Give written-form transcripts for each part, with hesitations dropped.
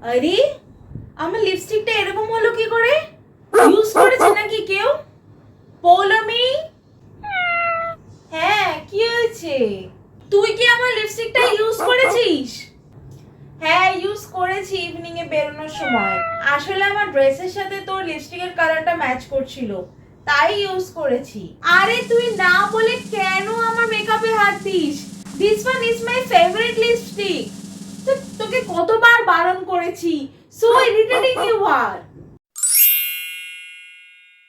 আরে আমার লিপস্টিকটা এরকম হলো কি করে? ইউজ করেছে নাকি কেউ? পৌলমি, হ্যাঁ কি হয়েছে? তুই কি আমার লিপস্টিকটা ইউজ করেছিস? হ্যাঁ ইউজ করেছি ইভিনিং এ বেরোনোর সময়। আসলে আমার ড্রেসের সাথে তোর লিপস্টিকের কালারটা ম্যাচ করছিল, তাই ইউজ করেছি। আরে তুই না বলে কেন আমার মেকআপে হাত this? This one is my favourite lipstick. তোকে কতবার বারণ করেছি, সো ইরিটেটিং ইউ আর।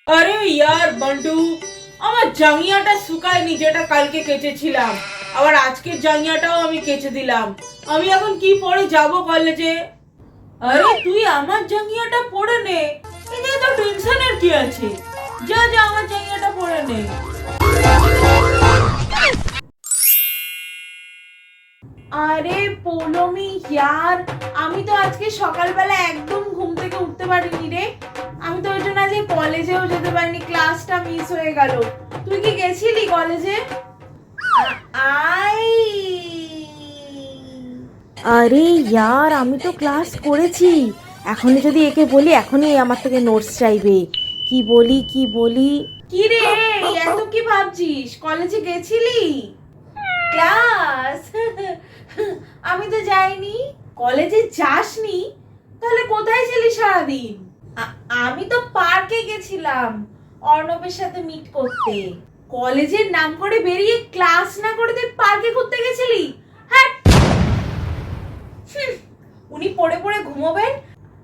আরে ইয়ার বন্টু, আমার জাঙ্গিয়াটা শুকায়নি যেটা কালকে কেচেছিলাম, আবার আজকের জাঙ্গিয়াটাও আমি কেচে দিলাম। আমি এখন কি পরে যাব কলেজে? আরে তুই আমার জাঙ্গিয়াটা পরে নে, এতে তো টেনশনের কি আছে? যা যা আমার জাঙ্গিয়াটা পরে নে। আরে পৌলমি ইয়ার, আমি তো আজকে সকালবেলা একদম ঘুম থেকে উঠতে পারিনি রে। আমি তো ওই জন্য আজকে কলেজেও যেতে পারিনি, ক্লাসটা মিস হয়ে গেল। তুই কি গেছিলি কলেজে? আই আরে ইয়ার, আমি তো ক্লাস করেছি। এখনই যদি একে বলি এখনই আমার থেকে নোটস চাইবে। কি বলি কি রে, এত কি ভাবছিস? কলেজে গেছিলি? ক্লাস আমি তো যাইনি। কলেজে যাসনি? তাহলে কোথায় ছিলি সারাদিন? আমি তো পার্কে গেছিলাম অর্ণবের সাথে মিট করতে। কলেজের নাম করে বেরিয়ে ক্লাস না করে তুই পার্কে ঘুরতে গেছিলি? হ্যাঁ, উনি পড়ে পড়ে ঘুমোবেন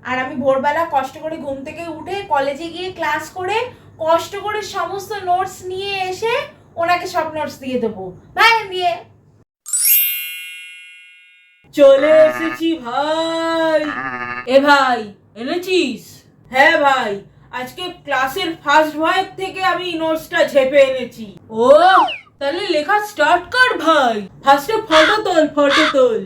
আর আমি ভোরবেলা কষ্ট করে ঘুম থেকে উঠে কলেজে গিয়ে ক্লাস করে কষ্ট করে সমস্ত নোটস নিয়ে এসে ওনাকে সব নোটস দিয়ে দেবো। ভাই দিয়ে চলে এসেছি ভাই। এ ভাই, এনেছিস? হ্যাঁ ভাই, আজকে ক্লাসের ফার্স্ট ভয়ের থেকে আমি নোটসটা ঝেপে এনেছি। ও তাহলে লেখা স্টার্ট কর ভাই। ফার্স্টে ফটো তোল।